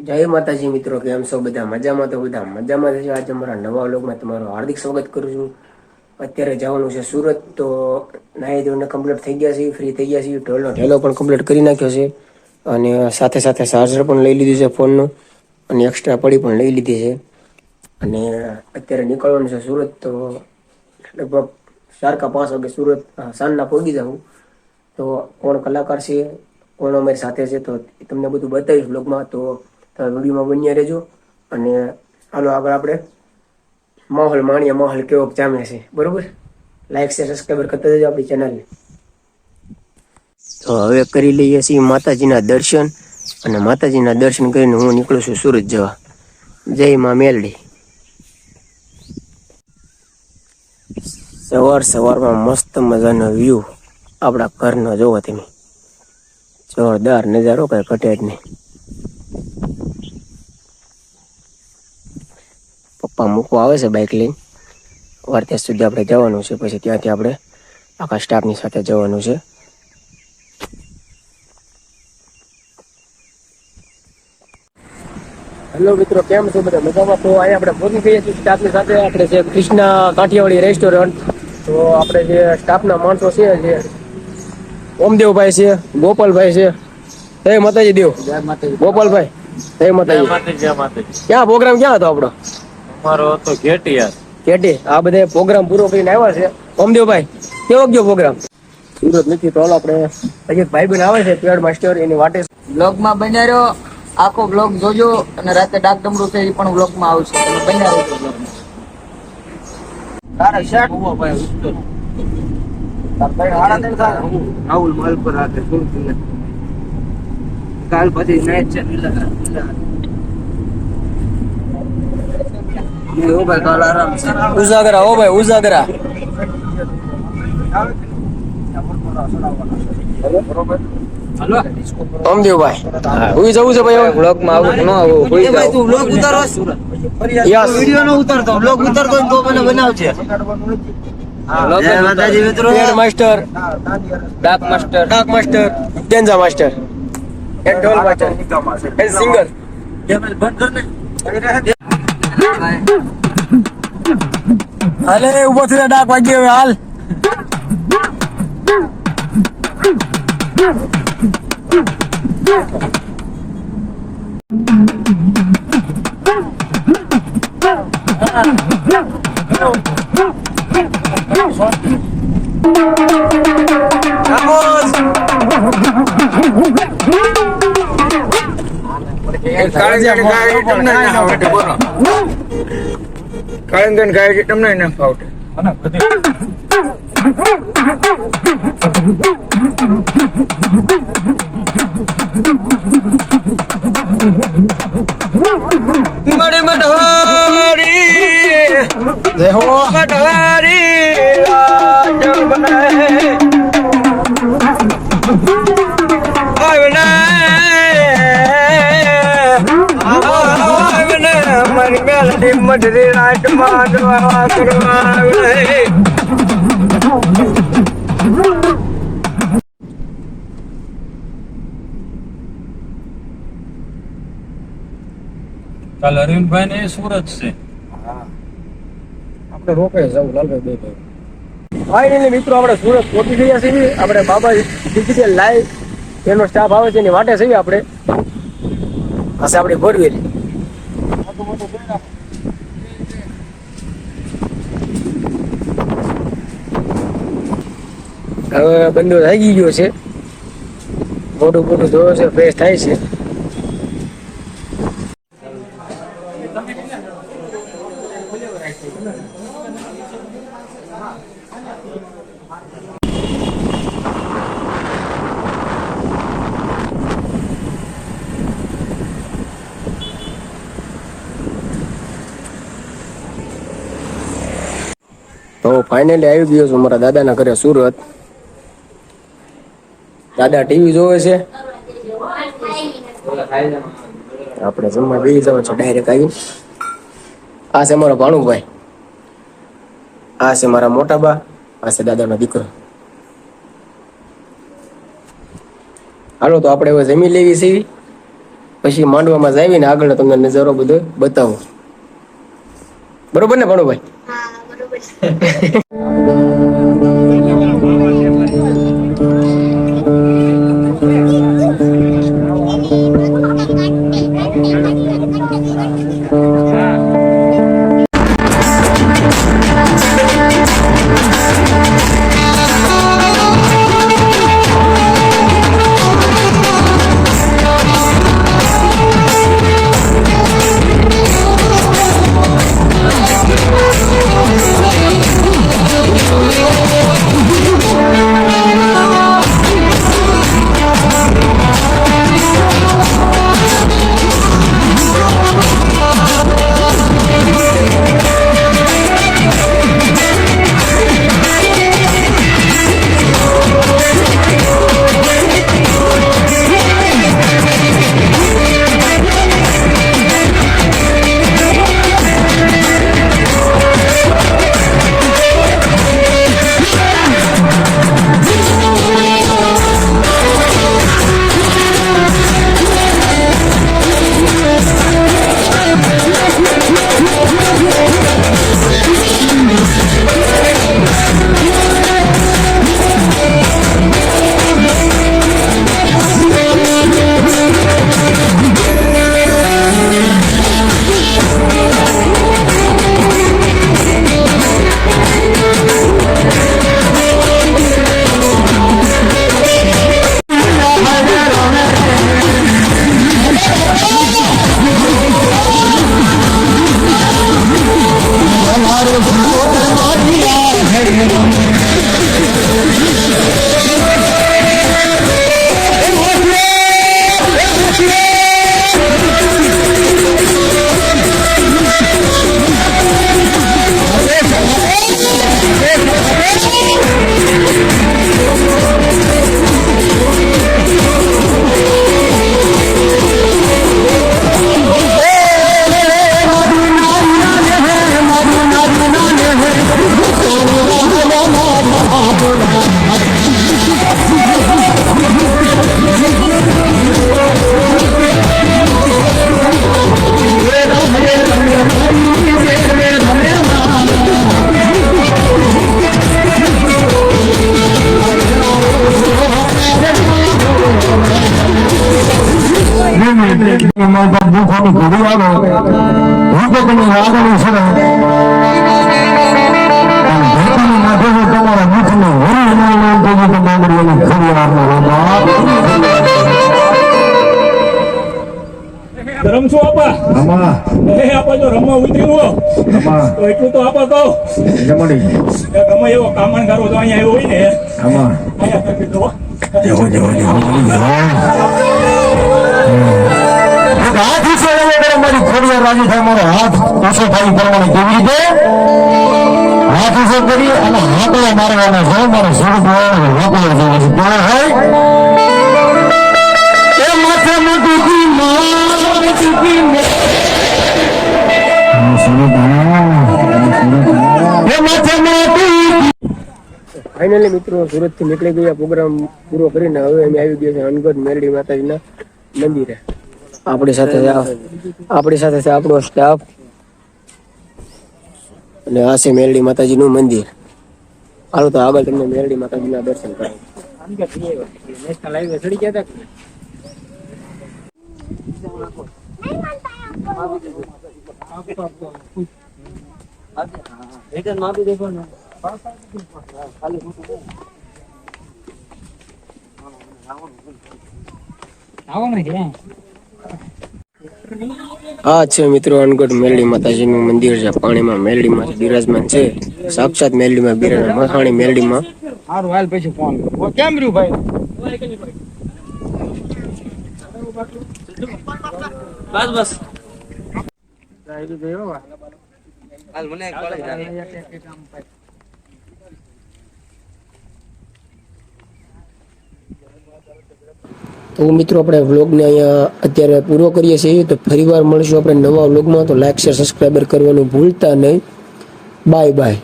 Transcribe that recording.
જય માતાજી મિત્રો, કેમ છો બધા? મજામાં તો બધા મજામાં છે. આજે અમારા નવા વ્લોગમાં તમારું હાર્દિક સ્વાગત કરું છું. અત્યારે જવાનું છે સુરત, તો નાહી ધોઈને કમ્પ્લીટ થઈ ગયા છે, ફ્રી થઈ ગયા છે. ઢોલનો ઢેલો પણ કમ્પ્લીટ કરી નાખ્યો છે અને સાથે સાથે ચાર્જર પણ લઈ લીધું છે ફોનનું અને એક્સ્ટ્રા પડી પણ લઈ લીધી છે. અને અત્યારે નીકળવાનું છે સુરત, તો લગભગ 4 કે 5 વાગે સુરત સાંજના પહોંચી જાઉં. તો કોણ કલાકાર છે, કોણ અમારી સાથે છે, તો તમને બધું બતાવીશ બ્લોગમાં. તો વિડીયોમાં બન્યા રહેજો. અને હાલો આગળ આપણે માહોલ માણીએ, માહોલ કેવો જામે છે, બરોબર? લાઈક શેર સબસ્ક્રાઈબર કરતા જજો આપણી ચેનલને. તો હવે કરી લઈએ છીએ માતાજીના દર્શન, અને માતાજીના દર્શન કરીને હું નીકળું છું સુરત જવા. જય માં મેલડી. સવારમાં મસ્ત મજાનો વ્યૂ આપણા ઘરનો જોવો તમે. જોરદાર નજારો, કઈ ઘટે જ નહીં. પપ્પા મૂકવા આવે છે બાઇક લઈને. વર્તેજ સુધી આપણે જવાનું છે, પછી ત્યાંથી આપણે આખા સ્ટાફની સાથે જવાનું છે. હેલો મિત્રો, કેમ છો બધા? મજામાં? તો અહીંયા આપણે પહોંચી ગઈએ છીએ સ્ટાફની સાથે. આપણે છે કૃષ્ણા કાઠિયાવાડી રેસ્ટોરન્ટ. તો આપણે જે સ્ટાફના માણસો છે, જે ઓમદેવભાઈ છે, ગોપાલભાઈ છે. જય માતાજી દેવ. ગોપાલભાઈ જય માતાજી. ક્યાં પ્રોગ્રામ ક્યાં હતો આપણો? અમારો હતો કેટી. આ બધે પ્રોગ્રામ પૂરો કરીને આવ્યા છે. ઓમદેવભાઈ, કેવો ગયો પ્રોગ્રામ? સુરત નથી તો આપણે એક ભાઈબંધ આવે છે પેડ માસ્ટર, એની વાટે બ્લોગમાં બન્યા રહ્યો. આખો બ્લોગ જોજો, અને રાતે ડાક ડમરૂ છે એ પણ બ્લોગમાં આવશે. તમે બન્યા રહેજો બ્લોગમાં. તારે શર્ટ ઉભો ભાઈ ઉત્તર. રાહુલ માલ પર રાખે સુરત. કાલ પછી નાઈટ છે. ઉજાગરા, ઓ ભાઈ ઉજાગરા. ઓમદેવભાઈ હુઈ જવું છે ભાઈ. બ્લોગમાં આવું ન આવું હુઈ જાવ. તું બ્લોગ ઉતારો? યસ, વિડિયો નો ઉતારતો, બ્લોગ ઉતારતો તો મને બનાવજે. માતાજી મિત્રો, પેડ માસ્ટર, ડાક માસ્ટર, ડેન્જા master, and dhol master, and singer. હાલે ઉભો થઈને ડાક વાગી હવે હાલ. કાળંગન ગાય છે તમને ના ફાવટે. મઢરી રાત માંડવા કરવા કાલ અરવિંદભાઈ ને સુરત છે. આપણે રોકાઈ જવું લાલભાઈ બે ભાઈ. ફાઇનલી મિત્રો આપણે સુરત પહોંચી ગયા છીએ. આપણે બાબા ડિજિટલ લાઈવ એનો સ્ટાફ આવે છે એની વાટે છીએ આપણે. હશે આપણી ફોરવ્હીલ. હવે બંધો થઈ ગયો છે, મોટું જોયો છે, ફ્રેશ થાય છે. તો ફાઇનલી આવી ગયો છું મારા દાદાના ઘરે સુરત. દાદા ટીવી જોવે છે, આપણે જમવા બેસી જવાનું છે ડાયરેક્ટ આવી. આ છે મારો ભાણુભાઈ, આ છે મારા મોટા બા, આ છે દાદાનો દીકરો. હાલો તો આપણે હવે જમી લેવી છે. પછી માંડવામાં જાવીને આગળ તમને નજારો બધો બતાવો. બરોબર ને ભણુભાઈ? રમશું આપા આપા જો રમવા ઉતર્યું તો એટલું તો આપા કહો ગમે એવો કામણગારો તો અહીંયા આવ્યો હોય ને અહીંયા કરી દીધો મારી ખોડિયા રાજી થાય મારો હાથ ઓછો થાય કરવાનો કેવી રીતે હાથ ઓછો કરી અને હાથો મારવાનો છે મારો સ્વરૂપ હોય એ માથે મોટું ફાઇનલી મિત્રો સુરત થી નીકળી ગયા, પ્રોગ્રામ પૂરો કરીને હવે અમે આવી ગયા છે અનગઢ મેરડી માતાજીના મંદિરે. આપણી સાથે છે આપણો સ્ટાફ અને આ છે મેરડી માતાજીનું મંદિર. હાલો તો આગળ તમને મેરડી માતાજીના દર્શન કરાવું. નેશનલ હાઈવે ચડી ગયા આ છે મિત્રો અનગઢ મેરડી માતાજીનું મંદિર છે. પાણીમાં મેરડી માં બિરાજમાન છે, સાક્ષાત મેરડીમાં બિરાજમાન મહાણી મેરડીમાં. હારું હાલ પછી ફોન કેમ રહ્યું ભાઈ? બસ હાલ મને તો મિત્રો આપણે વ્લોગને અહીંયા અત્યારે પૂરો કરીએ છીએ. તો ફરીવાર મળીશું આપણે નવા વ્લોગમાં. તો લાઈક શેર સબસ્ક્રાઈબર કરવાનું ભૂલતા નહીં. Bye bye.